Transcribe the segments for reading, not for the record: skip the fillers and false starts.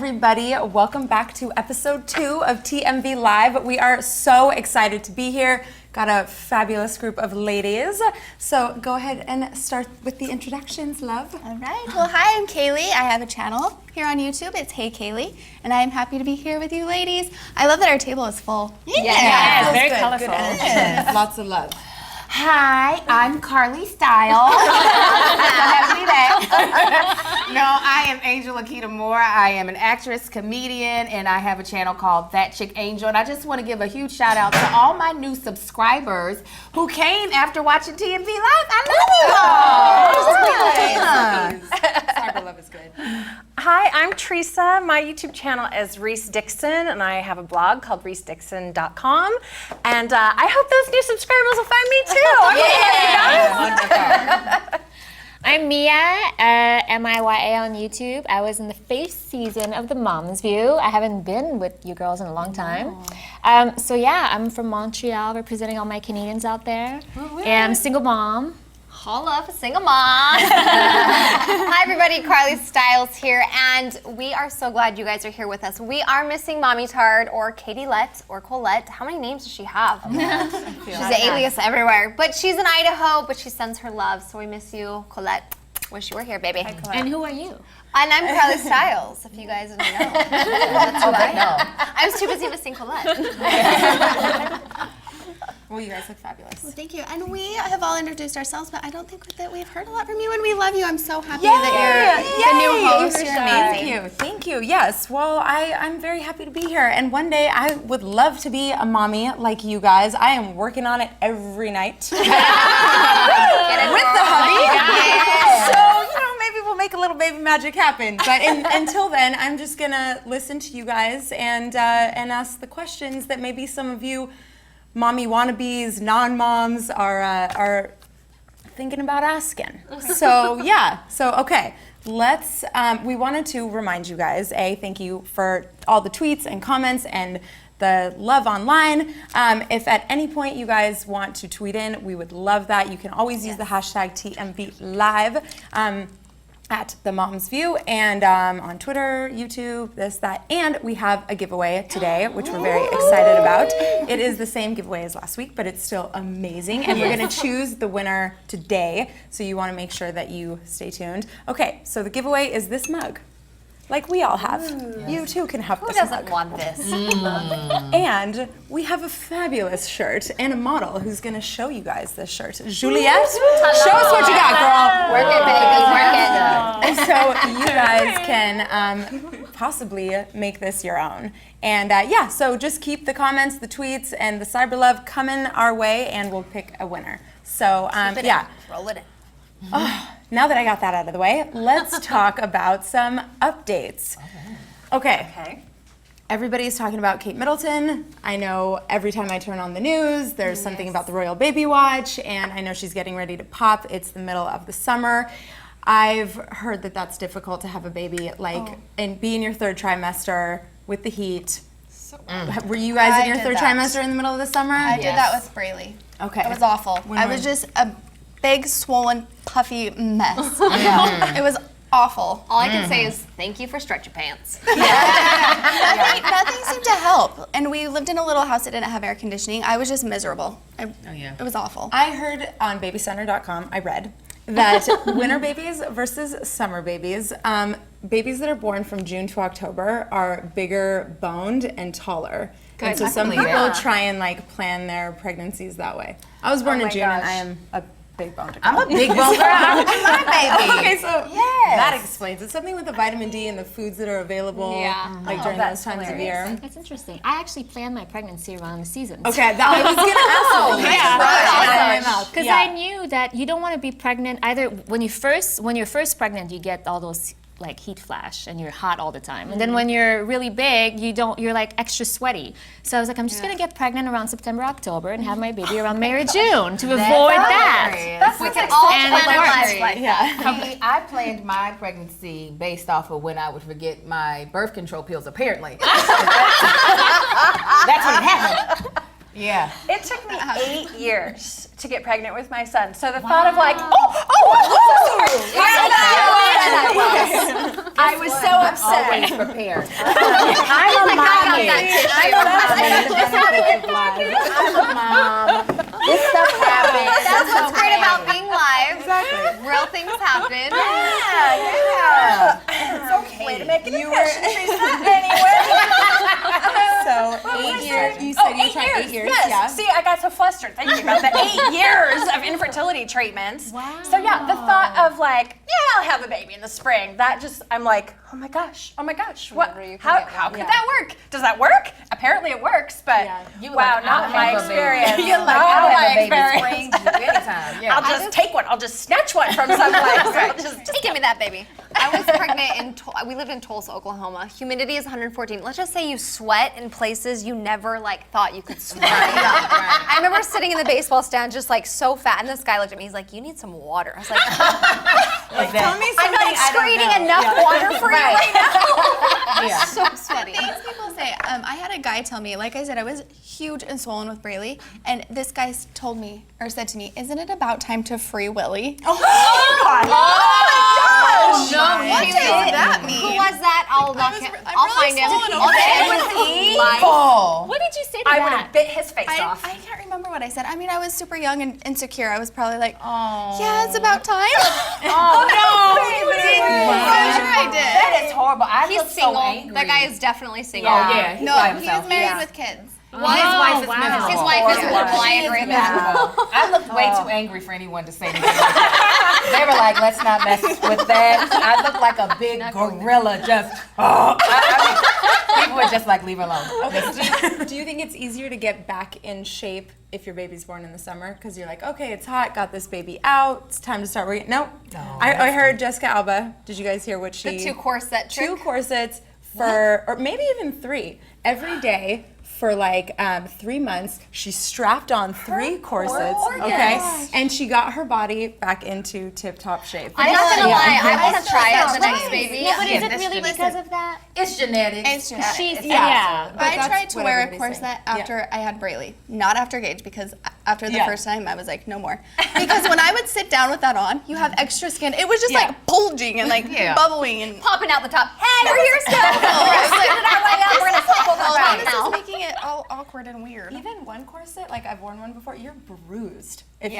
everybody. Welcome back to episode 2 of TMV Live. We are so excited to be here. Got a fabulous group of ladies. So go ahead and start with the introductions, love. All right. Well, hi, I'm Kaylee. I have a channel here on YouTube. It's Hey Kaylee, and I am happy to be here with you ladies. I love that our table is full. Yeah, very good. colorful. Good lots of love. Hi, I'm Carly Style. Happy day. No, I am Angel Akita Moore. I am an actress, comedian, and I have a channel called That Chick Angel. And I just want to give a huge shout out to all my new subscribers who came after watching TMV Live. I love you. Cyber love is good. Hi, I'm Teresa. My YouTube channel is Reese Dixon, and I have a blog called reesedixon.com. And I hope those new subscribers will find me too. Wonderful. I'm Mia, M-I-Y-A on YouTube. I was in the first season of The Mom's View. I haven't been with you girls in a long time. So yeah, I'm from Montreal, representing all my Canadians out there. And I'm a single mom. Holla for single mom. Hi everybody, Carly Styles here, and we are so glad you guys are here with us. We are missing Mommy Tard or Katie Lett or Colette. How many names does she have? She's an alias everywhere. But she's in Idaho, but she sends her love, so we miss you, Colette. Wish you were here, baby. Hi, And who are you? and I'm Carly Styles, if you guys didn't know. That's who I am. I was too busy missing Colette. Well, you guys look fabulous. Well, thank you. And we have all introduced ourselves, but I don't think that we've heard a lot from you, and we love you. I'm so happy that you're the new host. You're amazing. Thank you. Yes, well, I'm very happy to be here. And one day I would love to be a mommy like you guys. I am working on it every night. With the hubby. So, maybe we'll make a little baby magic happen. But until then, I'm just going to listen to you guys and ask the questions that maybe some of you mommy wannabes, non-moms are thinking about asking. So okay, let's, we wanted to remind you guys, thank you for all the tweets and comments and the love online. If at any point you guys want to tweet in, we would love that. You can always use the hashtag TMVLive. At The Mom's View and on Twitter, YouTube, this, that, and we have a giveaway today, which we're very excited about. It is the same giveaway as last week, but it's still amazing, and we're gonna choose the winner today, so you wanna make sure that you stay tuned. Okay, so the giveaway is this mug, like we all have. You too can have Who this doesn't mug. want this? And we have a fabulous shirt and a model who's gonna show you guys this shirt. Juliette, show us what you got, girl. Work it, baby, work it. And so you guys can possibly make this your own. And so just keep the comments, the tweets, and the cyber love coming our way, and we'll pick a winner. So Roll it in. now that I got that out of the way, let's talk about some updates. Okay. Everybody's talking about Kate Middleton. I know every time I turn on the news, there's something about the Royal Baby Watch, and I know she's getting ready to pop. It's the middle of the summer. I've heard that that's difficult to have a baby, and be in your 3rd trimester with the heat. Were you guys in your 3rd trimester in the middle of the summer? I did that with Braley. Okay. It was awful. I was just a big, swollen, puffy mess. It was awful. All I can say is thank you for stretchy pants. Nothing seemed to help. And we lived in a little house that didn't have air conditioning. I was just miserable. It was awful. I heard on babycenter.com, I read that winter babies versus summer babies, babies that are born from June to October are bigger boned and taller. Good. And so some people try and plan their pregnancies that way. I was born in June and I am a big boned girl. I'm a big bone girl. I'm my baby. Okay, so that explains it. Something with the vitamin D and the foods that are available during those times of year. That's interesting. I actually planned my pregnancy around the seasons. Okay, that I was gonna ask. Because I knew that you don't want to be pregnant either. When you're first pregnant, you get all those heat flash and you're hot all the time. And then when you're really big, you're extra sweaty. So I was like, I'm just gonna get pregnant around September, October and have my baby around May or June to avoid that. We can all plan our lives like See, I planned my pregnancy based off of when I would forget my birth control pills, apparently. That's when it happened. Yeah. It took me 8 years to get pregnant with my son. So the thought of I was so upset. Always prepared. I'm a mom. This stuff happens. That's what's great about being live. Exactly. Real things happen. Yeah. It's okay. Way to make it anyway. So 8 years. You said you tried 8 years. Yes. Yeah. See, I got so flustered thinking about the 8 years of infertility treatments. Wow. So yeah, the thought of like, I'll have a baby in the spring. That just, I'm like, oh my gosh. What? How could that work? Does that work? Apparently it works, but wow, not my experience. You're like, I'll have a baby spring anytime. Yeah. I'll just take one. I'll just snatch one from someplace. Just give me that baby. I was pregnant we lived in Tulsa, Oklahoma. Humidity is 114. Let's just say you sweat in places you never like thought you could sweat. I remember sitting in the baseball stand just like so fat, and this guy looked at me. He's like, "You need some water." I was like, Tell me "I'm something not excreting enough water for you right now." So sweaty. Things people say. I had a guy tell me, like I said, I was huge and swollen with Braley, and this guy told me, or said to me, "Isn't it about time to free Willie?" Oh my gosh! No, what does that mean? Who was that? I'll find him. What did you say to I would that? have bit his face off. I can't remember what I said. I mean, I was super young and insecure. I was probably like, yeah, it's about time. Oh no! I'm sure I did. That is horrible. He's look single. so angry. That guy is definitely single. Oh yeah, he's by No, he himself. was married with kids. His wife is miserable. His wife is horrible. I agree with that. I looked way too angry for anyone to say anything. They were like, let's not mess with that. I looked like a big gorilla just, people were just like, leave her alone. Okay, do you think it's easier to get back in shape if your baby's born in the summer? Because you're like, okay, it's hot, got this baby out, it's time to start working. No, I heard Jessica Alba, did you guys hear what she... The 2 corset trick. 2 corsets for, or maybe even 3, every day. For like 3 months, she strapped on 3 corsets, okay? And she got her body back into tip-top shape. I'm not gonna lie, I want to try it the next baby. Yeah, but is it really because of that? It's genetics. It's just, But I tried to wear a everybody's saying. corset after I had Braley, not after Gage, because after the first time I was like, no more. Because when I would sit down with that on, you have extra skin. It was just like bulging and like bubbling and Popping out the top. Hey, we're here still. We're splitting our way up. We're gonna cycle all around this now. is making it all awkward and weird. Even one corset, like I've worn one before, you're bruised. If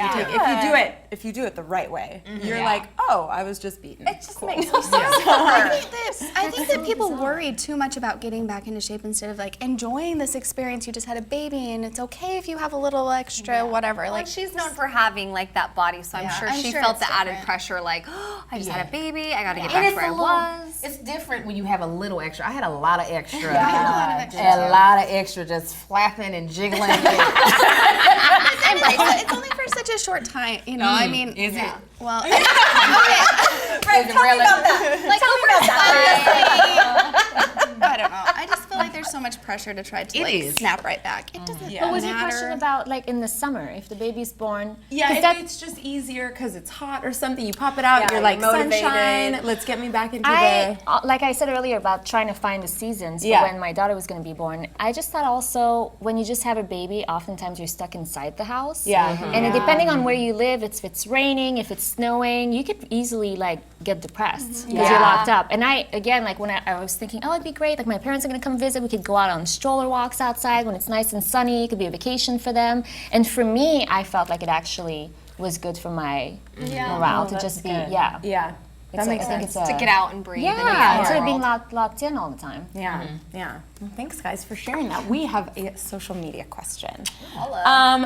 you do it the right way. You're like, oh, I was just beaten. It just makes you so I think that people worry too much about getting back into shape instead of like enjoying this experience. You just had a baby and it's okay if you have a little extra whatever. Like she's known for having like that body, so I'm sure she felt the added pressure. Like, oh, I just had a baby. I got to get back to where I was. It's different when you have a little extra. I had a lot of extra. a lot of extra just flapping and jiggling. it's only for such a short time, you know. I mean, is it? Well, Right, tell me about that. Like, tell me about that. I don't know. I just feel like there's so much pressure to try to like snap right back. It doesn't What was your matter. question about like in the summer if the baby's born? Yeah, 'Cause if that- it's just easier because it's hot or something. You pop it out, you're like, motivated. sunshine, let's get me back into like I said earlier about trying to find the seasons for when my daughter was going to be born. I just thought also when you just have a baby, oftentimes you're stuck inside the house. And depending on where you live, if it's raining, if it's snowing, you could easily like get depressed because you're locked up. And I was thinking, oh, it'd be great. Like my parents are going to come visit. We could go out on stroller walks outside when it's nice and sunny. It could be a vacation for them. And for me, I felt like it actually was good for my morale to just be Yeah. That makes sense. To get out and breathe. instead of being locked in all the time. Yeah. Well, thanks, guys, for sharing that. We have a social media question.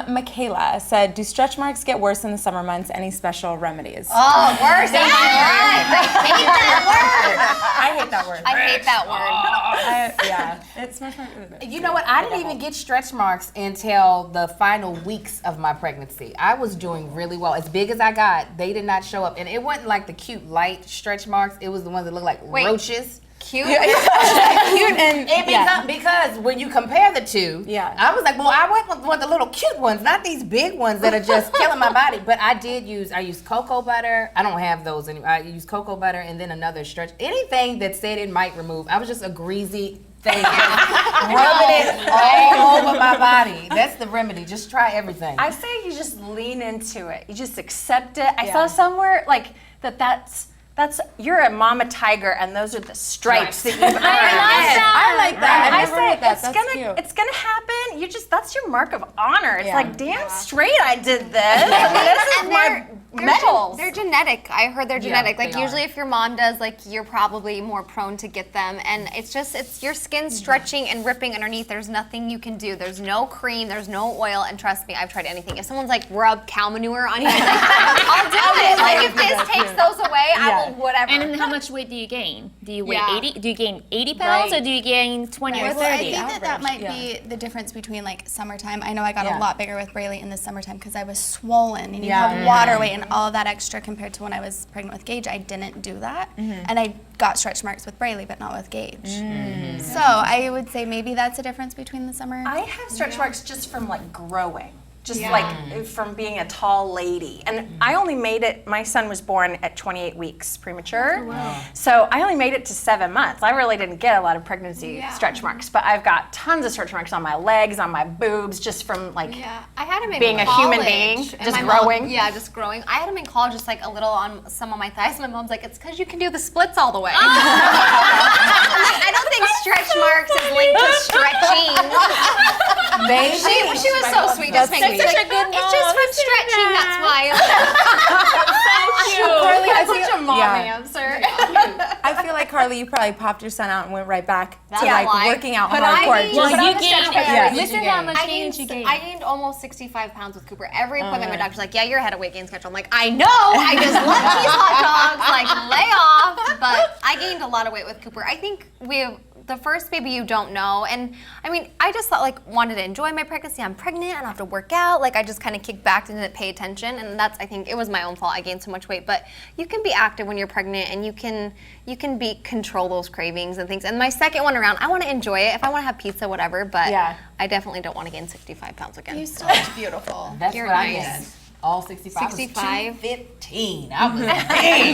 Michaela said, do stretch marks get worse in the summer months? Any special remedies? Oh, worse. I hate that word. I hate that word. I hate that word. It's much more. You know what? I didn't even get stretch marks until the final weeks of my pregnancy. I was doing really well. As big as I got, they did not show up. And it wasn't like the cute light stretch marks. It was the ones that looked like roaches. Cute? Cute and Because when you compare the two, I was like, well, I want the little cute ones, not these big ones that are just killing my body. But I used cocoa butter. I don't have those anymore. I used cocoa butter and then another stretch. Anything that said it might remove. I was just a greasy Rubbing it all over my body. That's the remedy. Just try everything. I say you just lean into it. You just accept it. I saw somewhere like that's you're a mama tiger, and those are the stripes that you've earned. I like that. I I've never heard say that. That's cute. it's gonna happen. That's your mark of honor. It's like damn straight I did this. I mean, this is my medals. They're genetic. I heard they're genetic. Like they usually are. if your mom does, like you're probably more prone to get them. And it's your skin stretching and ripping underneath. There's nothing you can do. There's no cream, there's no oil, and trust me, I've tried anything. If someone's like rub cow manure on you, I'm like, I'll do it. Like if this takes those away, I will whatever. And then how much weight do you gain? Do you weigh Yeah. 80? Do you gain 80 pounds or do you gain 20 or 30? Well, I think that might be the difference between like summertime. I know I got a lot bigger with Braylee in the summertime because I was swollen and you have water weight and all of that extra compared to when I was pregnant with Gage. I didn't do that. And I got stretch marks with Braylee, but not with Gage. So I would say maybe that's a difference between the summer. I have stretch marks just from like growing. Just like from being a tall lady. And I only made it, my son was born at 28 weeks premature. So I only made it to 7 months. I really didn't get a lot of pregnancy stretch marks, but I've got tons of stretch marks on my legs, on my boobs, just from like I had them in being a college, human being, and just my mom- growing. just growing. I had them in college, just like a little on some of my thighs. My mom's like, it's because you can do the splits all the way. I'm like, I don't think stretch marks is linked to stretching. She was so sweet. Just making such a good It's just from stretching. That's why. Carly, I feel, Such a mom answer. I feel like Carly, you probably popped your son out and went right back to Yeah, like why? working out But I hardcore. gained- Well, Put you on the gained, stretch marks. listen to how much I gained you gained, gained. I gained almost 65 pounds with Cooper. Every appointment, my doctor's like, yeah, you're ahead of weight gain schedule. I'm like, I know, I just love these hot dogs, like, lay off. But I gained a lot of weight with Cooper. I think the first baby you don't know. And I mean, I just thought like wanted to enjoy my pregnancy. I'm pregnant, I don't have to work out. Like I just kind of kicked back and didn't pay attention. And I think it was my own fault. I gained so much weight. But you can be active when you're pregnant and you can control those cravings and things. And my second one around, I want to enjoy it. If I want to have pizza, whatever. But I definitely don't want to gain 65 pounds again. You still look beautiful. That's You're what I nice. had. All 65. 65. I was 215. I was big. She's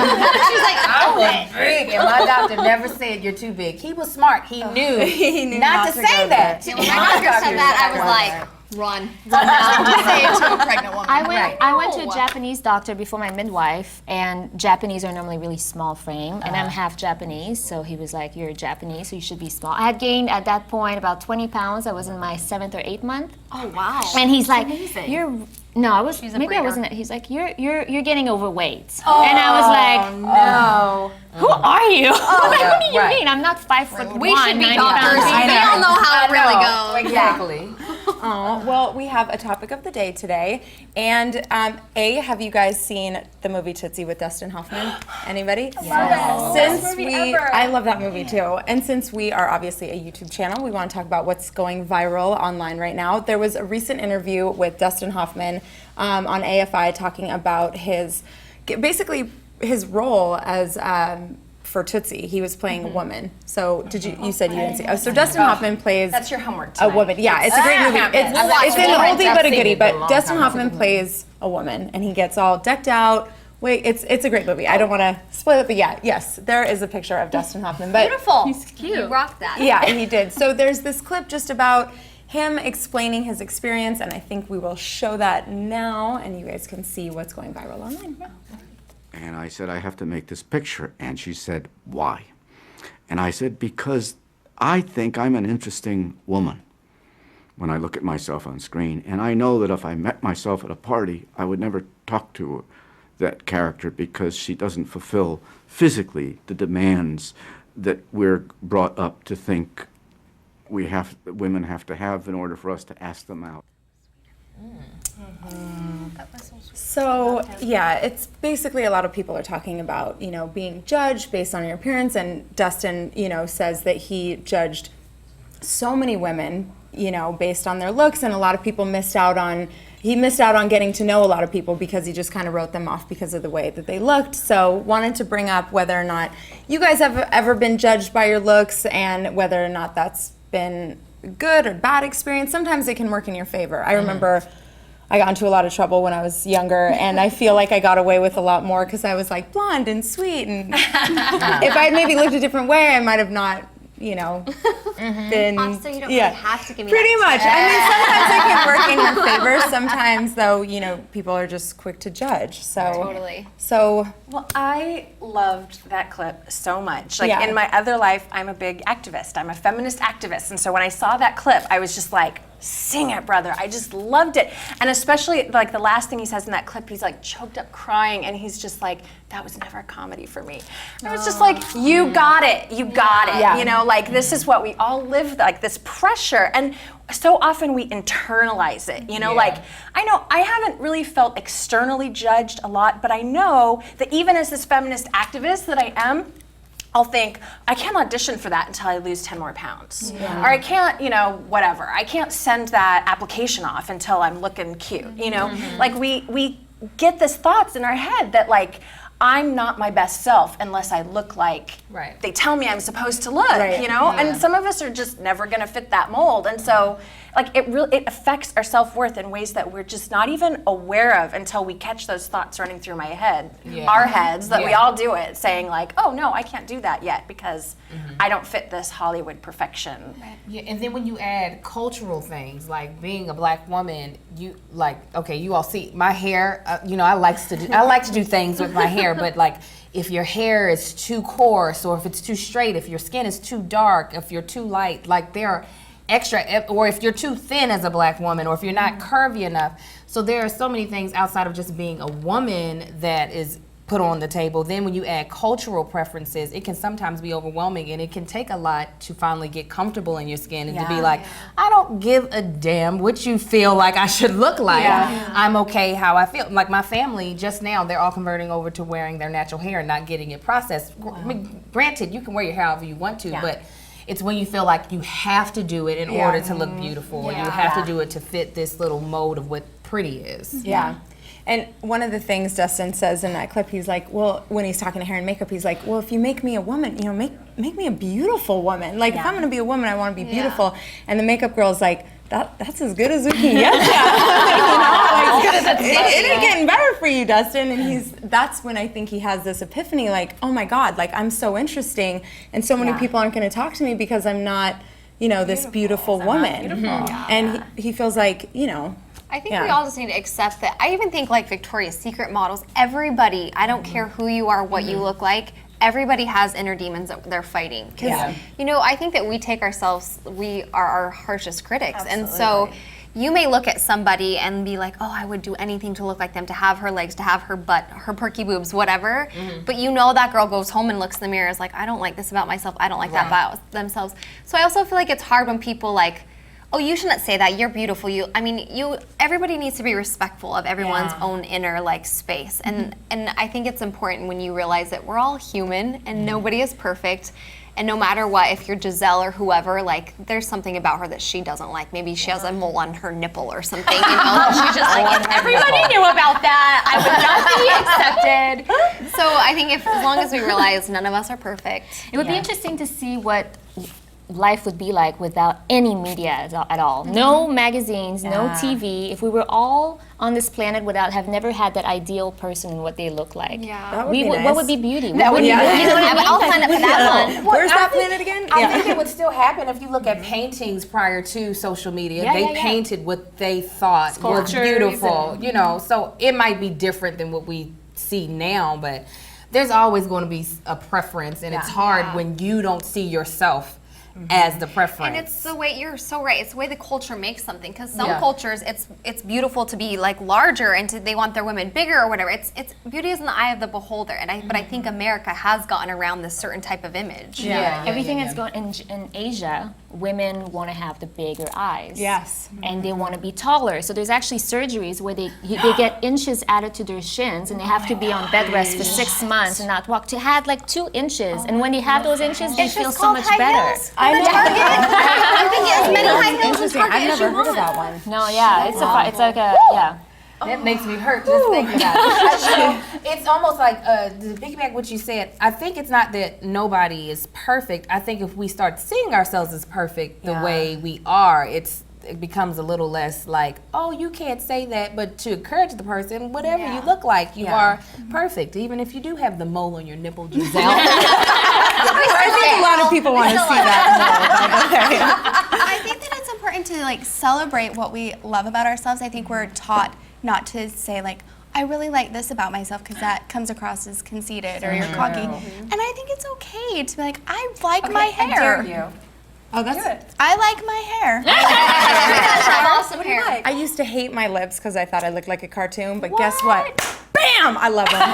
like, I was big. And my doctor never said you're too big. He was smart. He knew, not to say that. When my doctor said that, I was like, run. Say it to a pregnant woman. I went to a Japanese doctor before my midwife, and Japanese are normally really small frame, and I'm half Japanese, so he was like, you're Japanese, so you should be small. I had gained at that point about 20 pounds. I was in my 7th or 8th month. Oh, wow. And he's like, no, I was, maybe I breeder. wasn't, he's like, you're getting overweight. And I was like, No. who are you? What do you right. mean? I'm not 5'1". We should be 90 doctors. pounds. We all know how it really goes. Exactly. Oh, well, we have a topic of the day today. And have you guys seen the movie Tootsie with Dustin Hoffman? Anybody? Best movie ever. I love that movie too. And since we are obviously a YouTube channel, we want to talk about what's going viral online right now. There was a recent interview with Dustin Hoffman on AFI talking about his role as for Tootsie. He was playing a woman. So you said you didn't see. So Dustin Hoffman plays That's your homework a tonight. woman. Yeah, it's a great movie. It's an oldie but a goodie. But Dustin Hoffman plays a woman, and he gets all decked out. Wait, it's a great movie. I don't want to spoil it, but yes, there is a picture of Dustin Hoffman. But Beautiful. He's cute. You rocked that. yeah, he did. So there's this clip just about him explaining his experience, and I think we will show that now, and you guys can see what's going viral online. And I said, I have to make this picture. And she said, why? And I said, because I think I'm an interesting woman when I look at myself on screen. And I know that if I met myself at a party, I would never talk to that character because she doesn't fulfill physically the demands that we're brought up to think women have to have in order for us to ask them out. So yeah, it's basically a lot of people are talking about, being judged based on your appearance, and Dustin, says that he judged so many women, based on their looks, and a lot of people missed out on getting to know a lot of people because he just kind of wrote them off because of the way that they looked. So wanted to bring up whether or not you guys have ever been judged by your looks and whether or not that's been good or bad experience. Sometimes it can work in your favor. I remember I got into a lot of trouble when I was younger, and I feel like I got away with a lot more because I was like blonde and sweet, and if I had maybe looked a different way, I might have not you know, been. So you don't really have to give me Pretty that much. I mean, sometimes it can work in your favor. Sometimes, though, you know, people are just quick to judge. So Totally. So Well, I loved that clip so much. Like Yeah. in my other life, I'm a big activist. I'm a feminist activist. And so when I saw that clip, I was just like, sing it, brother. I just loved it. And especially like the last thing he says in that clip, he's like choked up crying and he's just like, that was never a comedy for me. And it was just like, you got it. You got it. Yeah. You know, like this is what we all live, like this pressure. And so often we internalize it, you know, like I know I haven't really felt externally judged a lot, but I know that even as this feminist activist that I am, I'll think, I can't audition for that until I lose 10 more pounds. Or I can't, you know, whatever. I can't send that application off until I'm looking cute, you know? Like we get these thoughts in our head that like, I'm not my best self unless I look like they tell me I'm supposed to look, you know? And some of us are just never gonna fit that mold. And so like it affects our self-worth in ways that we're just not even aware of until we catch those thoughts running through my head, our heads, that we all do it, saying like, oh no, I can't do that yet because I don't fit this Hollywood perfection. Yeah, and then when you add cultural things like being a black woman, you like you all see my hair. You know, I like to do things with my hair, but like if your hair is too coarse or if it's too straight, if your skin is too dark, if you're too light, like there are extra, or if you're too thin as a black woman, or if you're not curvy enough. So there are so many things outside of just being a woman that is put on the table. Then when you add cultural preferences, it can sometimes be overwhelming, and it can take a lot to finally get comfortable in your skin and to be like, I don't give a damn what you feel like I should look like. I'm okay how I feel. Like my family just now, they're all converting over to wearing their natural hair and not getting it processed. I mean, granted, you can wear your hair however you want to, but it's when you feel like you have to do it in order to look beautiful, or you have to do it to fit this little mold of what pretty is. And one of the things Dustin says in that clip, he's like, well, when he's talking to hair and makeup, he's like, well, if you make me a woman, you know, make me a beautiful woman. Like, if I'm gonna be a woman, I wanna be beautiful. And the makeup girl's like, that's as good as we can get. It ain't getting better for you, Dustin. And that's when I think he has this epiphany, like, oh my God, like I'm so interesting, and so many people aren't gonna talk to me because I'm not, you know, this beautiful woman. And he feels like, you know, I think we all just need to accept that. I even think like Victoria's Secret models, everybody, I don't care who you are, what you look like, everybody has inner demons that they're fighting. Because, you know, I think that we are our harshest critics. And so you may look at somebody and be like, oh, I would do anything to look like them, to have her legs, to have her butt, her perky boobs, whatever. But you know that girl goes home and looks in the mirror and is like, I don't like this about myself, I don't like that about themselves. So I also feel like it's hard when people like, oh, you shouldn't say that, you're beautiful. Everybody needs to be respectful of everyone's own inner like space. And I think it's important when you realize that we're all human and nobody is perfect. And no matter what, if you're Giselle or whoever, like there's something about her that she doesn't like. Maybe she has a mole on her nipple or something, you know? She's just like, if everybody knew about that, I would not be accepted. So I think as long as we realize none of us are perfect. It would be interesting to see what life would be like without any media at all. No magazines, no TV. If we were all on this planet without have never had that ideal person and what they look like. That would be nice. What would be beauty? That would be I'll sign up for that one. Where's that planet again? I think it would still happen if you look at paintings prior to social media. They painted what they thought was beautiful, you know, so it might be different than what we see now, but there's always going to be a preference, and it's hard when you don't see yourself as the preference. And it's the way, you're so right, it's the way the culture makes something, because some cultures it's beautiful to be like larger and they want their women bigger or whatever. It's beauty is in the eye of the beholder, and but I think America has gotten around this certain type of image. Everything is going in Asia. Women want to have the bigger eyes. And they want to be taller. So there's actually surgeries where they get inches added to their shins, and they have to be on bed rest for 6 months and not walk, to add like 2 inches. And when they have those inches, they feel so much better. I know. I think as many high heels as Target I've as you never heard of want. that one. No, it's like a That makes me hurt just thinking about it. It's almost like, to piggyback what you said, I think it's not that nobody is perfect. I think if we start seeing ourselves as perfect the way we are, it becomes a little less like, oh, you can't say that, but to encourage the person, whatever you look like, you are perfect. Even if you do have the mole on your nipple, Giselle. I think a lot of people want to see that more. I think that it's important to like celebrate what we love about ourselves. I think we're taught not to say like, I really like this about myself because that comes across as conceited or you're cocky. And I think it's okay to be like, I like my hair. I dare you. Oh, that's Do it. I like my hair. Awesome hair. I used to hate my lips because I thought I looked like a cartoon, but guess what? Bam! I love them.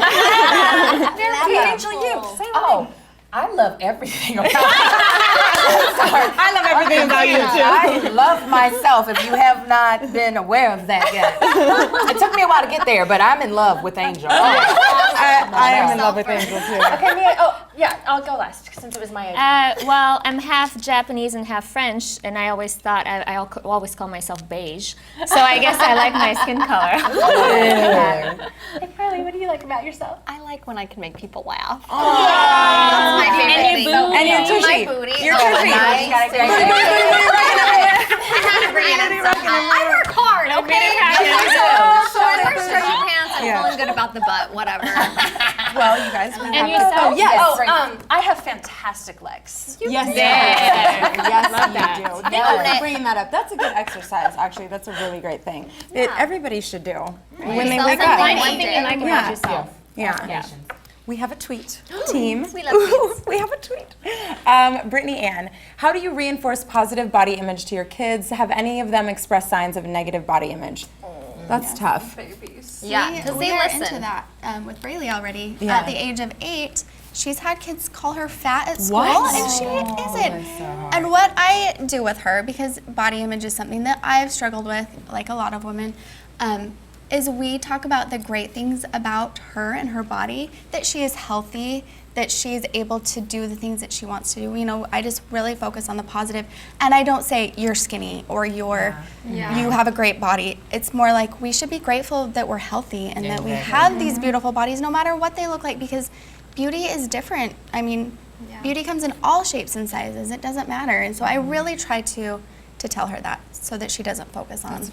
Angel, you. Say Oh, I love everything about I love everything about you too. I love myself, if you have not been aware of that yet. It took me a while to get there, but I'm in love with Angel. I am in love with Angel too. Okay, Mia. Oh, yeah. I'll go last since it was my age. Well, I'm half Japanese and half French, and I always thought I always call myself beige. So I guess I like my skin color. Hey, Carly, what do you like about yourself? I like when I can make people laugh. And That's my favorite your thing. booty. And your My tushy. booty. Your Oh, tushy. nice. Got it, got it, got I had to bring it in somehow. I work hard, okay? So I wear stretchy pants. I'm feeling good about the butt, whatever. Well, you guys. And yourself. I have fantastic legs. Yes, Yeah. yes, Love you that. do. Own Thank you it. for bringing that up. That's a good exercise, actually. That's a really great thing that everybody should do when they Yourself wake and up. Find Thank one thing you. you like Yeah. about yourself. Yeah. We have a tweet, team. We love tweets. We have a tweet. Brittany Ann, how do you reinforce positive body image to your kids? Have any of them expressed signs of negative body image? That's tough. Yeah, because we they are listen. into that with Braylee already. Yeah. At the age of 8, she's had kids call her fat at school, What? and she isn't. And what I do with her, because body image is something that I've struggled with, like a lot of women, is we talk about the great things about her and her body, that she is healthy, that she's able to do the things that she wants to do. You know, I just really focus on the positive, and I don't say you're skinny or you have a great body. It's more like we should be grateful that we're healthy and that we have these beautiful bodies no matter what they look like, because beauty is different. I mean, beauty comes in all shapes and sizes. It doesn't matter. And so I really try to tell her that so that she doesn't focus on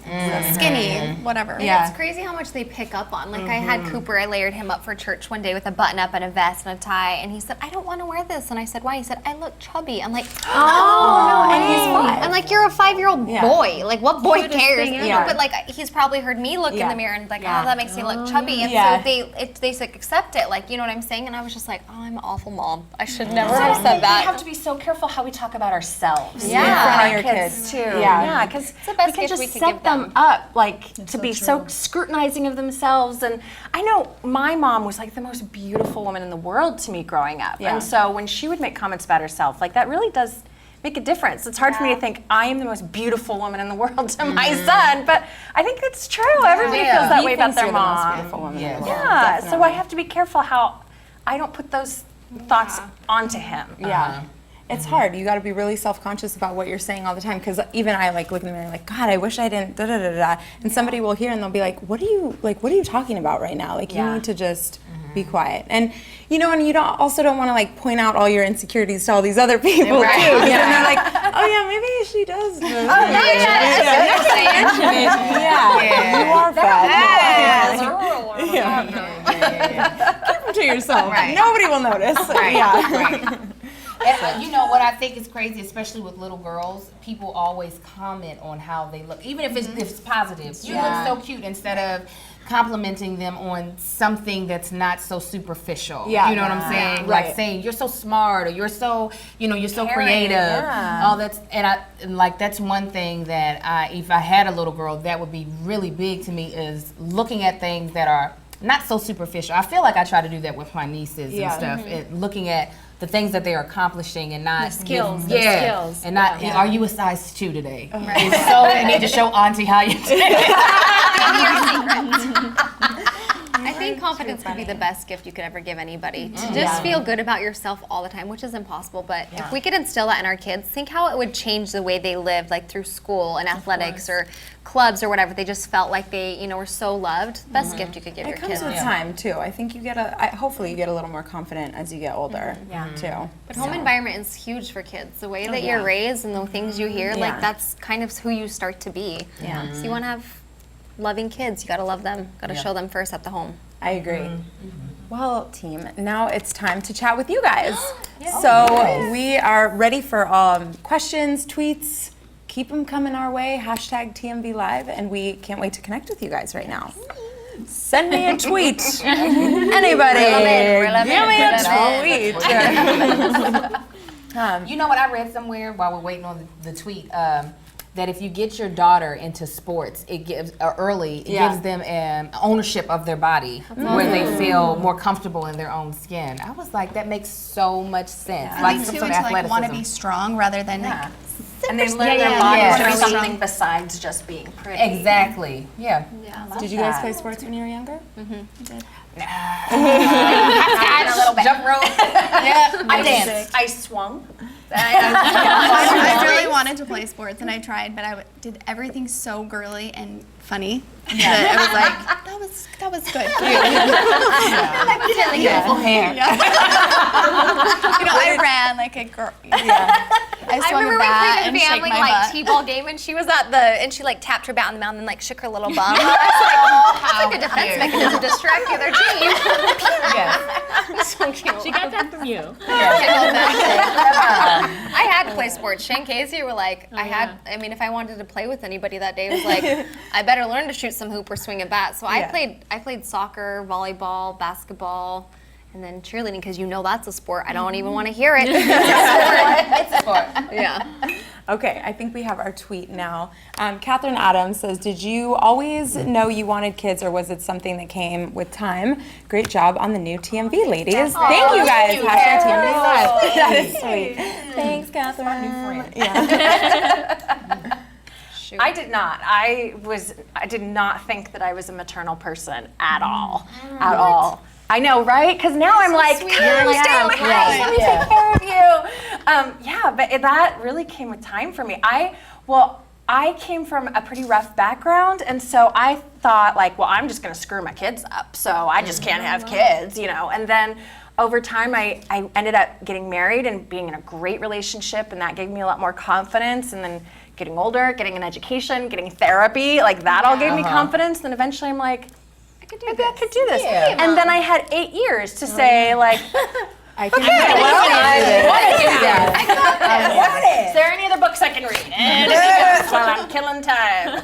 skinny, whatever. Yeah. It's crazy how much they pick up on. Like I had Cooper, I layered him up for church one day with a button up and a vest and a tie, and he said, I don't want to wear this. And I said, why? He said, I look chubby. I'm like, oh, no. And he's 5. I'm like, you're a 5-year-old boy. Like, what boy cares? You know, Yeah. but like, he's probably heard me look in the mirror and like, oh, that makes me look chubby. And Yeah. so they like, accept it. Like, you know what I'm saying? And I was just like, oh, I'm an awful mom. I should never have said We have that. to be so careful how we talk about ourselves. Yeah. For In front our of your kids, kids. too. Yeah. Because the best we can gift just we could set give them them. up, like to be so scrutinizing of themselves. And I know my mom was like the most beautiful woman in the world to me growing up. Yeah. And so when she would make comments about herself, like that really does make a difference. It's hard for me to think I am the most beautiful woman in the world to my son, but I think it's true. Everybody feels that way about their You're the most mom. beautiful woman in the world. Yeah, so I Definitely. have to be careful how I don't put those thoughts onto him. Yeah. It's hard. You got to be really self-conscious about what you're saying all the time, because even I like look in the mirror like, God, I wish I didn't da da da da. And somebody will hear and they'll be like, what are you talking about right now? Like you need to just be quiet. And you know, and you also don't want to like point out all your insecurities to all these other people too. You know, and they're like, oh yeah, maybe she does. Yeah, you are fat. Keep them to yourself. Right. Nobody will notice. Yeah. And, you know what I think is crazy, especially with little girls, people always comment on how they look, even if it's positive. You look so cute, instead of complimenting them on something that's not so superficial. Yeah. You know what I'm saying? Right. Like saying you're so smart, or you're so, you're so Caring, creative. yeah. All that's and like that's one thing that if I had a little girl, that would be really big to me, is looking at things that are not so superficial. I feel like I try to do that with my nieces and stuff, and looking at the things that they're accomplishing and not skills, giving- the skills. and not are you a size 2 today? It's so you need to show auntie how you did. I think confidence could be the best gift you could ever give anybody. To just feel good about yourself all the time, which is impossible. But if we could instill that in our kids, think how it would change the way they lived, like through school and athletics or clubs or whatever. They just felt like they, were so loved. Best gift you could give your It comes kids. with time too. I think you get hopefully you get a little more confident as you get older too. But home environment is huge for kids. The way that you're raised and the things you hear, like that's kind of who you start to be. Yeah. So you want to have loving kids. You got to love them. Got to show them first at the home. I agree. Well, team, now it's time to chat with you guys. So we are ready for questions, tweets. Keep them coming our way. #TMV Live, and we can't wait to connect with you guys right now. Send me a tweet. Anybody? Give me a tweet. You know what I read somewhere while we're waiting on the tweet? That if you get your daughter into sports, it gives gives them ownership of their body, where they feel more comfortable in their own skin. I was like, that makes so much sense. Like too, to like want to be strong rather than like. And they learn their body to be something besides just being pretty. Exactly. Yeah. Did you guys play sports when you were younger? I did. A little bit. Jump rope. I danced. I swung. I really wanted to play sports, and I tried, but I did everything so girly and funny that I was like, that was good. Beautiful hair. I ran like a girl. I swung remember a we bat played a and shake family my like butt. t-ball game, and she was and she like tapped her bat on the mound and like shook her little bum. I was like, that's like a defense mechanism to distract the other team. So cute. She got that from you. I had to play sports. Shane Casey were like, I mean, if I wanted to play with anybody that day, it was like, I better learn to shoot some hoop or swing a bat. So I played soccer, volleyball, basketball, and then cheerleading, because that's a sport. I don't even want to hear it. It's a sport. Yeah. Okay, I think we have our tweet now. Catherine Adams says, did you always know you wanted kids, or was it something that came with time? Great job on the new TMV, ladies. Thank you guys. #TMV Live. That is sweet. Thanks, Catherine. My new friend. Yeah. I did not. I did not think that I was a maternal person at all. At all. I know, right? Because now I'm like, come stay at my house. Let me take care of you. But that really came with time for me. I came from a pretty rough background, and so I thought, like, well, I'm just going to screw my kids up, so I just can't have kids, And then over time, I ended up getting married and being in a great relationship, and that gave me a lot more confidence. And then getting older, getting an education, getting therapy, like that all gave me confidence. Then eventually I'm like, maybe I could do this. Yeah. And then I had 8 years to say, like, I can is there any other books I can read? While I'm killing time.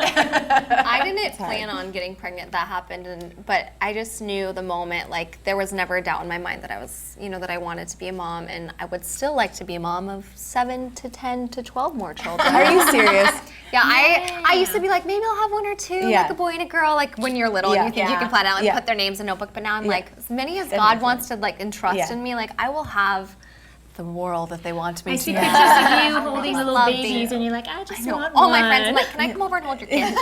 I didn't plan on getting pregnant. That happened, but I just knew the moment, like, there was never a doubt in my mind that I was, that I wanted to be a mom, and I would still like to be a mom of 7 to 10 to 12 more children. Are you serious? Yeah, I used to be like, maybe I'll have 1 or 2, like a boy and a girl, like when you're little and you think you can plan out and put their names in a notebook. But now I'm like, as many as God wants to like entrust in me, like I will have the world that they want me I to see have. pictures of you holding little love babies, these. and you're like, I just want All one. my friends are like, can I come over and hold your kid?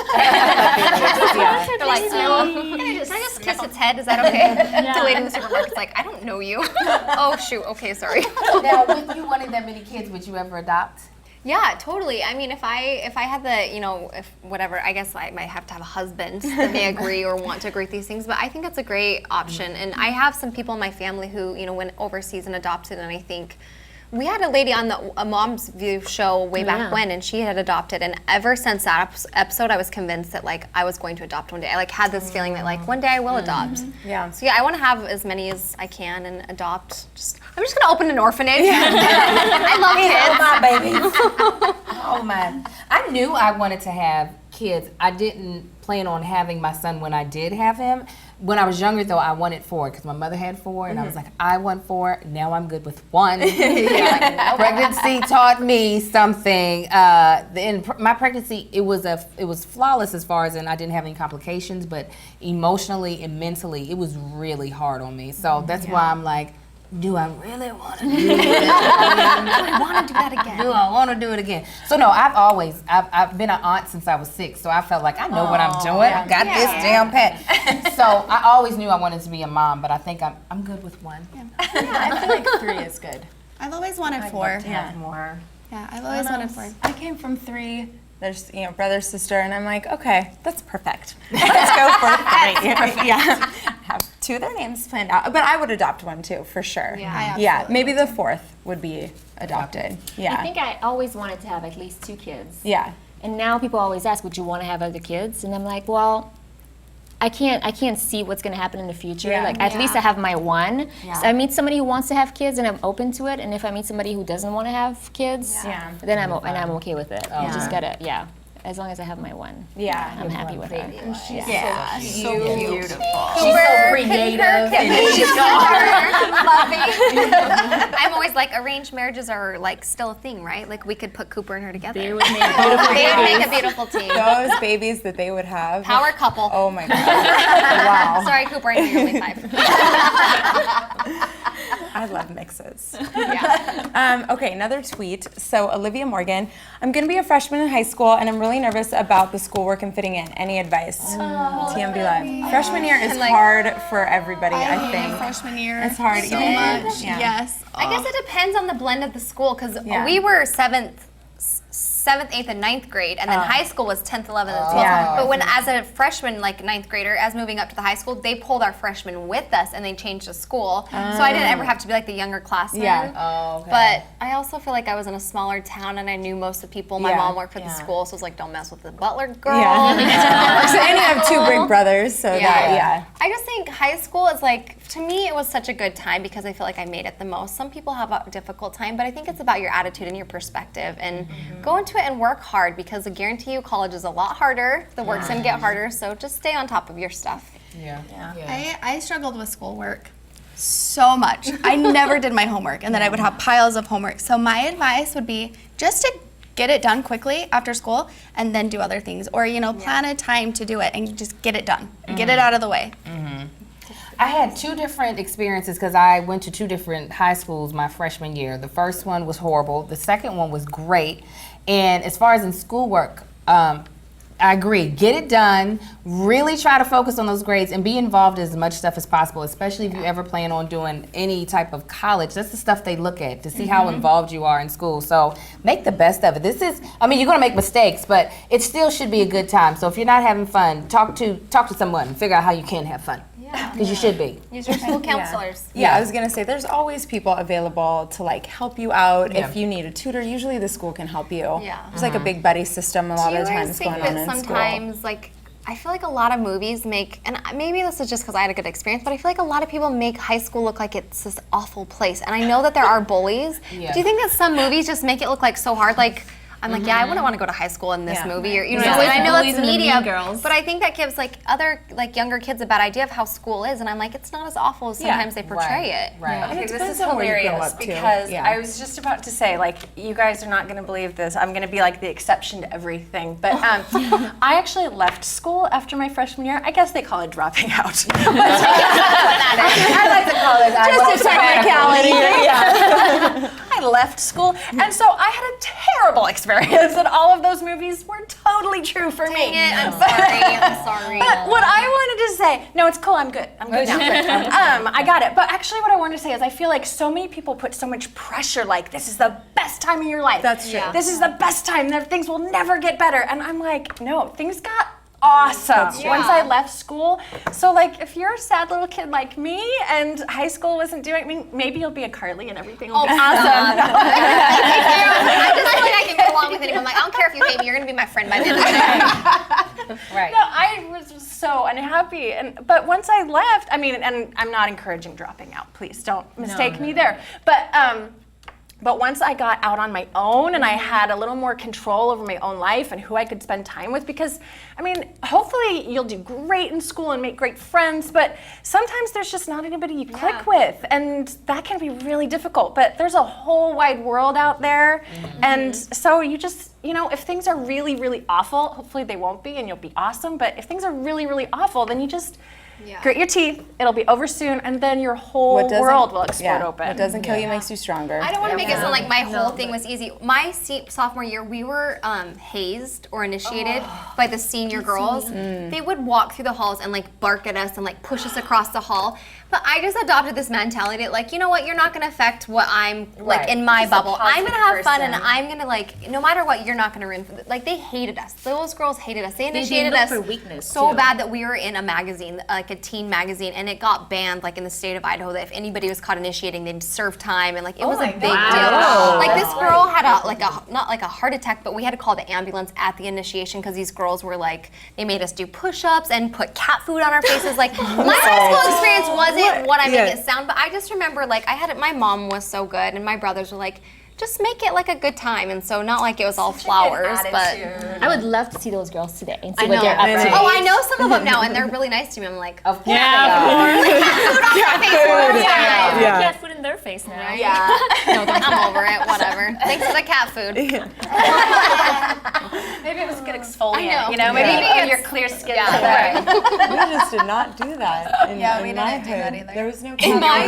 They're like, no. Can I just kiss its head? Is that okay? The lady in the supermarket's like, I don't know you. Oh shoot. Okay, sorry. Now, with you wanting that many kids, would you ever adopt? Yeah, totally. I mean, if I had the, if whatever, I guess I might have to have a husband that may agree or want to agree with these things, but I think that's a great option. And I have some people in my family who, went overseas and adopted, and I think we had a lady on a Mom's View show way back when, and she had adopted, and ever since that episode, I was convinced that, like, I was going to adopt one day. I, like, had this feeling that, like, one day I will adopt. Yeah. So, yeah, I want to have as many as I can and adopt. I'm just going to open an orphanage. I love kids. My babies. Oh, my. I knew I wanted to have kids. I didn't plan on having my son when I did have him. When I was younger, though, I wanted 4 because my mother had 4, and I was like, I want 4. Now I'm good with 1. Pregnancy taught me something. In my pregnancy, it was flawless as far as I didn't have any complications, but emotionally and mentally, it was really hard on me. So that's why I'm like, do I really want to do it? Do I want to do that again? Do I want to do it again? So no, I've been an aunt since I was 6, so I felt like I know what I'm doing. I got this down pat. So I always knew I wanted to be a mom, but I think I'm good with 1. I feel like 3 is good. I've always wanted 4. More. Yeah, I've always wanted 4. I came from 3. There's, brother, sister, and I'm like, okay, that's perfect. Let's go for 3. Yeah. Have 2 of their names planned out. But I would adopt 1 too, for sure. Yeah, Maybe the 4th would be adopted. Yeah. I think I always wanted to have at least 2 kids. Yeah. And now people always ask, would you want to have other kids? And I'm like, well, I can't see what's gonna happen in the future. Like at least I have my one. So I meet somebody who wants to have kids and I'm open to it. And if I meet somebody who doesn't want to have kids, then I'm okay with it. You just gotta as long as I have my one. Yeah, I'm happy with her. She's So beautiful. She's so creative. She's so loving. I'm always like, arranged marriages are like still a thing, right? Like we could put Cooper and her together. They would make beautiful They would babies. make a beautiful team. Those babies that they would have. Power couple. Oh my God. Wow. Sorry, Cooper, I know you're only 5. I love mixes. Yeah. Okay, another tweet. So Olivia Morgan, I'm going to be a freshman in high school and I'm really nervous about the schoolwork and fitting in. Any advice? TMB Live. Freshman year is hard for everybody, I think. Freshman year. It's hard. So even- much. Yeah. Yes. I guess it depends on the blend of the school because Yeah. we were 7th, 8th, and 9th grade, and then high school was 10th, 11th, and 12th. Yeah. But when, as a freshman, like 9th grader, as moving up to the high school, they pulled our freshmen with us and they changed the school. So I didn't ever have to be like the younger classman. Yeah. Oh, okay. But I also feel like I was in a smaller town and I knew most of the people. My Yeah. mom worked for the school, so it was like, don't mess with the butler girl. Yeah. So, and you have 2 big brothers, so that, I just think high school is like, to me, it was such a good time because I feel like I made it the most. Some people have a difficult time, but I think it's about your attitude and your perspective and go into it and work hard because I guarantee you college is a lot harder. The work's gonna get harder, so just stay on top of your stuff. I struggled with schoolwork so much. I never did my homework, and then I would have piles of homework. So my advice would be just to get it done quickly after school and then do other things, or plan a time to do it and just get it done. Get it out of the way. I had 2 different experiences because I went to 2 different high schools my freshman year. The first one was horrible. The second one was great. And as far as in schoolwork, I agree. Get it done. Really try to focus on those grades and be involved in as much stuff as possible, especially if you ever plan on doing any type of college. That's the stuff they look at to see how involved you are in school. So make the best of it. This is, I mean, you're going to make mistakes, but it still should be a good time. So if you're not having fun, talk to someone and figure out how you can have fun. Because you should be. Use your school counselors. Yeah, I was gonna say there's always people available to like help you out if you need a tutor. Usually the school can help you. Yeah. There's like a big buddy system a lot Do of you the guys times think going on that in school. sometimes, like, I feel like a lot of movies make, and maybe this is just because I had a good experience, but I feel like a lot of people make high school look like it's this awful place. And I know that there are bullies. Yeah. Do you think that some movies just make it look like so hard? Like, I'm like, I wouldn't want to go to high school in this movie, or you know, Yeah. and I know Bullies that's and the media, Mean Girls. but I think that gives like other like younger kids a bad idea of how school is, and I'm like, it's not as awful as sometimes they portray it. Right. Okay, this depends is on where you grow hilarious up, too. because Yeah. I was just about to say, like, you guys are not going to believe this. I'm going to be like the exception to everything. But I actually left school after my freshman year. I guess they call it dropping out. I like to call it Just a technicality. I left school, and so I had a terrible experience, and all of those movies were totally true for me. Dang it, I'm sorry. I'm sorry. But what I wanted to say, no, it's cool. I'm good. I'm good now. I got it. But actually, what I wanted to say is, I feel like so many people put so much pressure. Like, this is the best time of your life. That's true. This is the best time. Things will never get better. And I'm like, no, things got awesome once I left school. So like, if you're a sad little kid like me and high school wasn't doing, I mean, maybe you'll be a Carly and everything will be awesome. I just feel like I can get along with anyone. Like, I don't care if you hate me, you're gonna be my friend by the end of the day. Right. No, I was so unhappy, but once I left, I mean, and I'm not encouraging dropping out. Please don't mistake me there. But once I got out on my own and I had a little more control over my own life and who I could spend time with, because, I mean, hopefully you'll do great in school and make great friends, but sometimes there's just not anybody you click with, and that can be really difficult. But there's a whole wide world out there, and so you just, you know, if things are really, really awful, hopefully they won't be and you'll be awesome, but if things are really, really awful, then you just grit your teeth, it'll be over soon, and then your whole world will explode open. What doesn't kill you makes you stronger. I don't want to make it sound like my whole thing was easy. My sophomore year, we were hazed or initiated by the senior girls. They would walk through the halls and like bark at us and like push us across the hall. But I just adopted this mentality that, like, you know what, you're not gonna affect what I'm like in my bubble. I'm gonna have fun, and I'm gonna, like, no matter what, you're not gonna ruin. Like, they hated us. Those girls hated us. They initiated us for weakness so too. bad that we were in a magazine, like like a teen magazine, and it got banned like in the state of Idaho that if anybody was caught initiating, they'd serve time, and like it was a big deal. Like this girl had not like a heart attack, but we had to call the ambulance at the initiation because these girls were like, they made us do push-ups and put cat food on our faces. Like my high school experience wasn't what I make it sound, but I just remember like my mom was so good, and my brothers were like, just make it like a good time, and so not like it was all flowers, but I would love to see those girls today and see I what know. they're up to. Oh, I know some of them now, and they're really nice to me. I'm like, Of course Cat food in their face now. yeah, no, I'm over it. Whatever. Thanks for the cat food. Maybe it was a good exfoliant. I know. You know, maybe Yeah. your clear skin. Yeah. We just did not do that in, we in my didn't do that hood. either. There was no In my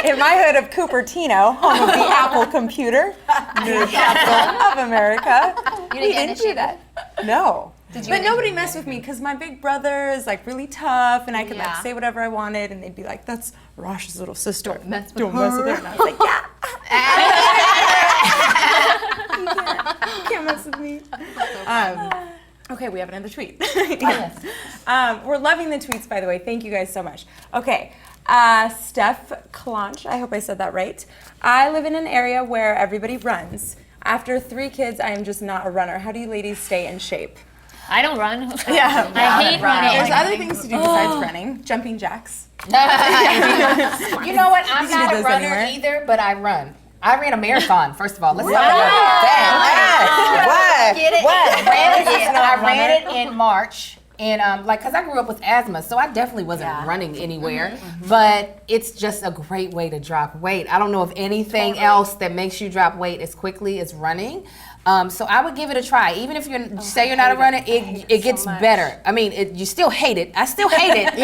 in my hood of Cupertino, home of the Apple computer, the capital of America. You We didn't get didn't do that. No. But nobody messed with me because my big brother is like really tough, and I could like say whatever I wanted, and they'd be like, "That's Rosh's little sister. Don't mess with her." And I was like, "Yeah." You can't mess with me. Okay, we have another tweet. Yes. We're loving the tweets, by the way. Thank you guys so much. Okay. Steph Clonch, I hope I said that right. I live in an area where everybody runs. After 3 kids, I am just not a runner. How do you ladies stay in shape? I don't run. Yeah. I hate running. There's other things to do besides running. Jumping jacks. You know what? I'm You can not do a those runner anywhere. either, but I run. I ran a marathon, first of all. Let's talk about that. I ran it in March. And cause I grew up with asthma, so I definitely wasn't running anywhere. But it's just a great way to drop weight. I don't know of anything else that makes you drop weight as quickly as running. So I would give it a try. Even if you're you're not a runner, it gets better. I mean, you still hate it. I still hate it.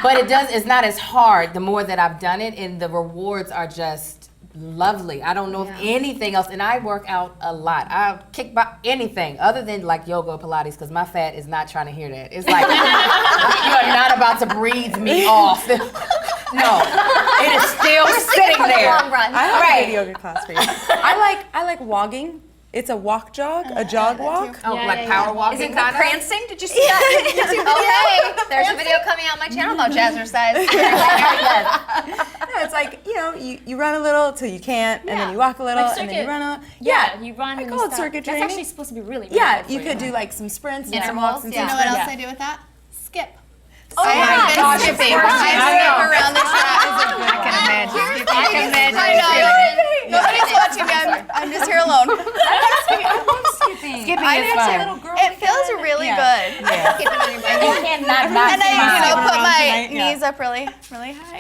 But it's not as hard the more that I've done it, and the rewards are just lovely. I don't know of anything else, and I work out a lot. I'll kick by anything other than like yoga or Pilates, because my fat is not trying to hear that. It's like, you are not about to breathe me off. No, it is still sitting there. Long run. I have a good yoga class for you. I like walking. It's a walk jog, a jog walk. Oh, like power walking. Is it the prancing? Did you see that? Okay, there's a video coming out on my channel about jazzercise. No, it's like, you run a little till you can't, and then you walk a little, Like and then you run a little. Yeah, you run I and call you it stop. circuit That's training. actually supposed to be really Yeah, good you for could do like some sprints and some Intervals, walks and You some know what else yeah. I do with that? Skip. Oh I've been gosh, skipping. of course I you skip do. around the track. I can imagine. I know. Nobody's watching me. I'm just here alone. Skipping is fun. It feels really good. You cannot not And I, smile. put my tonight, yeah. knees up really, really high.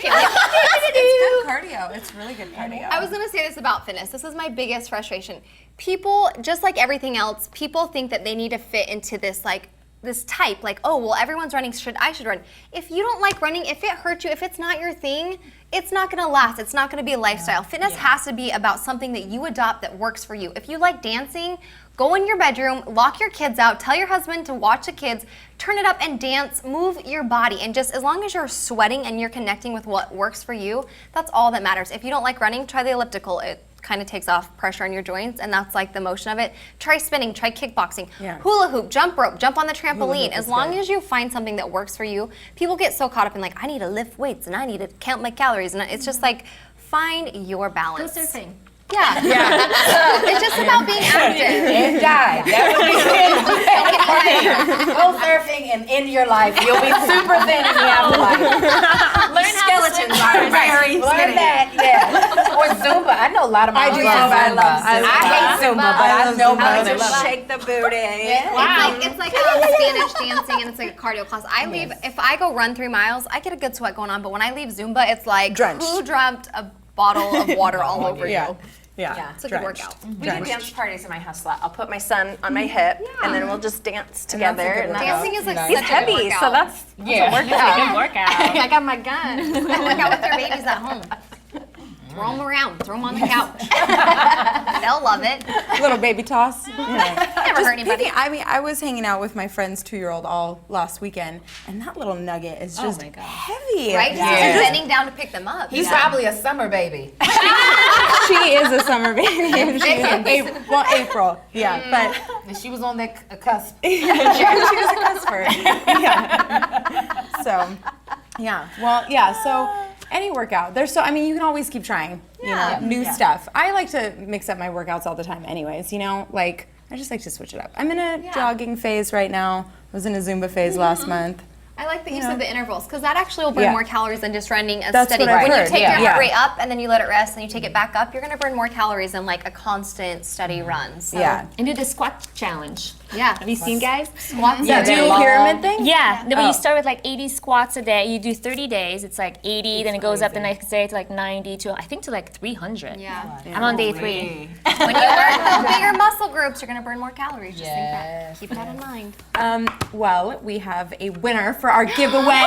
It's good cardio. It's really good cardio. I was gonna say this about fitness. This is my biggest frustration. People, just like everything else, people think that they need to fit into this type, like, oh, well, everyone's running, I should run. If you don't like running, if it hurts you, if it's not your thing, it's not gonna last. It's not gonna be a lifestyle. Fitness has to be about something that you adopt that works for you. If you like dancing, go in your bedroom, lock your kids out, tell your husband to watch the kids, turn it up and dance, move your body. And just as long as you're sweating and you're connecting with what works for you, that's all that matters. If you don't like running, try the elliptical. It kind of takes off pressure on your joints, and that's like the motion of it. Try spinning, try kickboxing, hula hoop, jump rope, jump on the trampoline. As long as you find something that works for you, people get so caught up in like, I need to lift weights and I need to count my calories, and it's just like, find your balance. Go surfing. Yeah. It's just about being active. And die. That would be it. Go surfing and end your life. You'll be super thin in the afterlife. Learn how to swim. Learn that, yeah. Or Zumba. I know a lot of my do love Zumba. Zumba. I love I hate Zumba, but I know mothers that love it. Shake the booty. It's like Spanish dancing, and it's like a cardio class. I leave, if I go run 3 miles, I get a good sweat going on, but when I leave Zumba, it's like, Drenched. who dropped a bottle of water all over you? Yeah. It's a good workout. We do dance parties in my house a lot. I'll put my son on my hip, and then we'll just dance together. And Dancing is like he's such a heavy, good workout. so that's Good workout. I got my gun. Work out with their babies at home. Throw them around, throw them on the couch. They'll love it. Little baby toss. Never hurt anybody. I was hanging out with my friend's 2-year-old all last weekend, and that little nugget is just heavy. Right? Just bending down to pick them up. He's probably a summer baby. She is a summer baby. April. Yeah, but And she was on that cusp. she was a cusper. Yeah. So, yeah. Well, yeah. So any workout, there's I mean, you can always keep trying. You know, new stuff. I like to mix up my workouts all the time, anyways. You know, like I just like to switch it up. I'm in a jogging phase right now. I was in a Zumba phase last month. I like that you said the intervals, because that actually will burn more calories than just running a That's steady. what I've When heard, you take your yeah. heart rate up and then you let it rest and you take it back up, you're going to burn more calories than like a constant, steady run. So. Yeah. And do the squat challenge. Yeah. Have you seen, guys? Squats. Yeah, do the pyramid thing? Yeah. No, but you start with like 80 squats a day. You do 30 days. It's like 80, then it goes up the next day to like 90, to I think to like 300. Yeah. I'm on day 3. When you burn bigger muscle groups, you're going to burn more calories. Just think that. Keep that in mind. Well, we have a winner for our giveaway.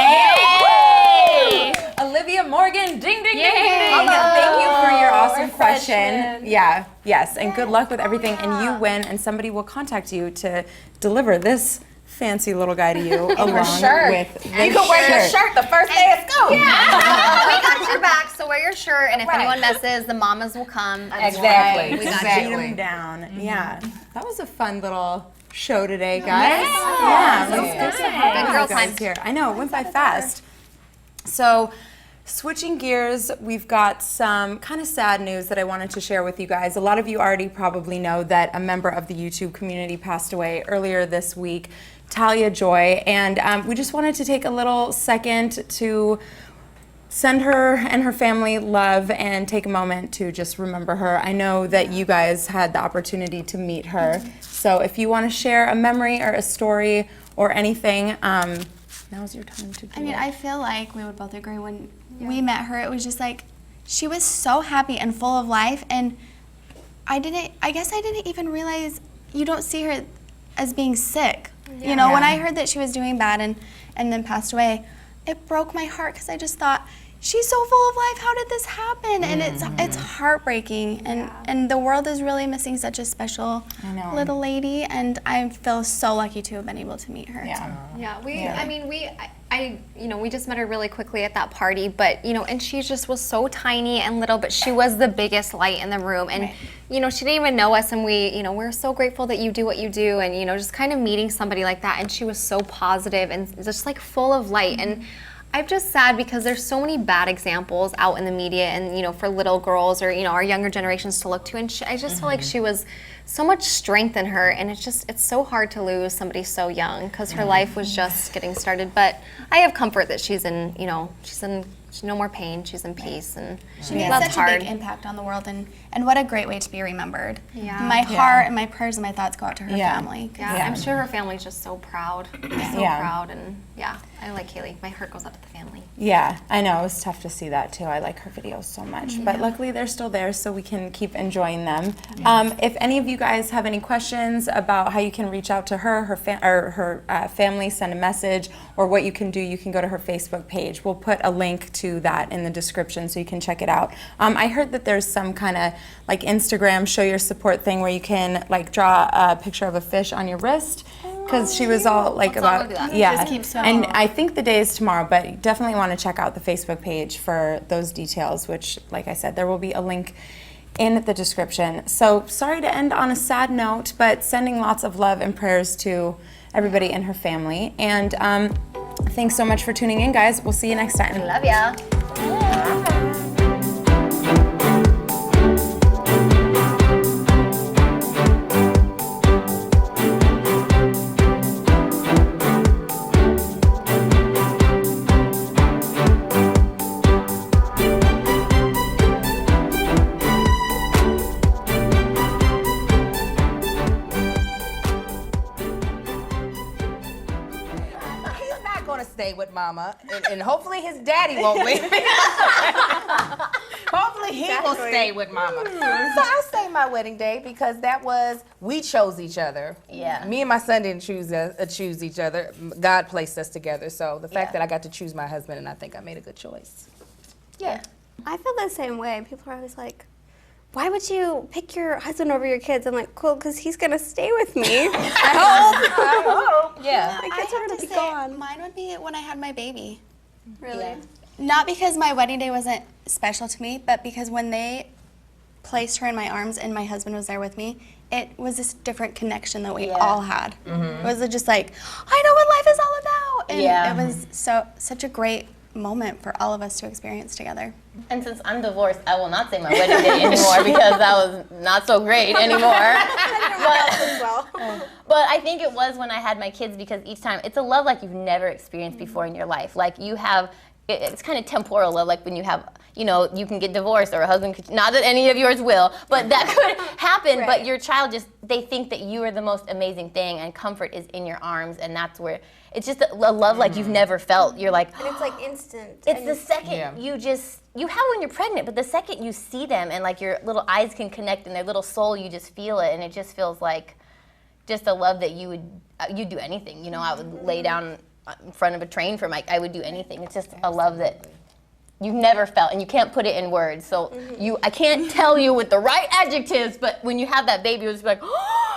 Olivia Morgan, ding, ding, ding, ding, ding. Thank you for your awesome question. Yeah, yes, and good luck with everything. And you win, and somebody will contact you to deliver this fancy little guy to you along with the You can wear your shirt the first day of school. We got your back, so wear your shirt, and if anyone messes, the mamas will come. Exactly. We got Beat you. them down. Yeah, that was a fun little show today, guys. Yeah, it was good to have Good girl you guys time. here. I know, it went by fast. So, switching gears, we've got some kind of sad news that I wanted to share with you guys. A lot of you already probably know that a member of the YouTube community passed away earlier this week, Talia Joy, and we just wanted to take a little second to send her and her family love and take a moment to just remember her. I know that you guys had the opportunity to meet her, so if you want to share a memory or a story or anything, now's your time to do I mean, it. I feel like we would both agree when we met her, it was just like, she was so happy and full of life, and I guess I didn't even realize you don't see her as being sick. You know, when I heard that she was doing bad and then passed away, it broke my heart because I just thought, she's so full of life, how did this happen? And it's heartbreaking, and the world is really missing such a special little lady, and I feel so lucky to have been able to meet her. Yeah, I mean, we just met her really quickly at that party, but, you know, and she just was so tiny and little, but she was the biggest light in the room, and, you know, she didn't even know us, and we're so grateful that you do what you do, and, you know, just kind of meeting somebody like that, and she was so positive and just, like, full of light, and I'm just sad because there's so many bad examples out in the media, and, you know, for little girls or, you know, our younger generations to look to, and I just feel like she was so much strength in her, and it's so hard to lose somebody so young because her life was just getting started. But I have comfort that she's in no more pain, she's in peace, and She made that's such hard. a big impact on the world, and what a great way to be remembered. Yeah. My heart and my prayers and my thoughts go out to her family. Yeah, I'm sure her family's just so proud, proud, and I like Kaylee. My heart goes out to the family. Yeah, I know, it was tough to see that too. I like her videos so much, but luckily they're still there so we can keep enjoying them. If any of you guys have any questions about how you can reach out to her, her family, send a message, or what you can do, you can go to her Facebook page. We'll put a link to that in the description so you can check it out. I heard that there's some kind of like Instagram show your support thing where you can like draw a picture of a fish on your wrist, because she was all like about and I think the day is tomorrow, but you definitely want to check out the Facebook page for those details, which, like I said, there will be a link in the description. So sorry to end on a sad note, but sending lots of love and prayers to everybody in her family, and thanks so much for tuning in, guys. We'll see you next time. Love ya. Stay with mama, and hopefully his daddy won't leave. Hopefully he will stay with mama. So I'll say my wedding day because we chose each other. Yeah. Me and my son didn't choose each other. God placed us together. So the fact that I got to choose my husband, and I think I made a good choice. Yeah. I feel the same way. People are always like, why would you pick your husband over your kids? I'm like, cool, because he's going to stay with me. I hope. Yeah. My kids are going to be gone. Mine would be when I had my baby. Really? Not because my wedding day wasn't special to me, but because when they placed her in my arms and my husband was there with me, it was this different connection that we all had. It was just like, I know what life is all about. and it was such a great moment for all of us to experience together. And since I'm divorced, I will not say my wedding day anymore because that was not so great anymore. But I think it was when I had my kids, because each time it's a love like you've never experienced before in your life. Like you have, it's kind of temporal love, like when you have, you know, you can get divorced or a husband could, not that any of yours will, but that could happen. But your child just, they think that you are the most amazing thing, and comfort is in your arms, and that's where, it's just a love like you've never felt. You're like, And it's like instant. it's the second you just, you have when you're pregnant, but the second you see them and like your little eyes can connect and their little soul, you just feel it, and it just feels like just a love that you would, you'd do anything. You know, I would lay down in front of a train for Mike. I would do anything. It's just a love that you've never felt, and you can't put it in words. So I can't tell you with the right adjectives, but when you have that baby, it's like, oh,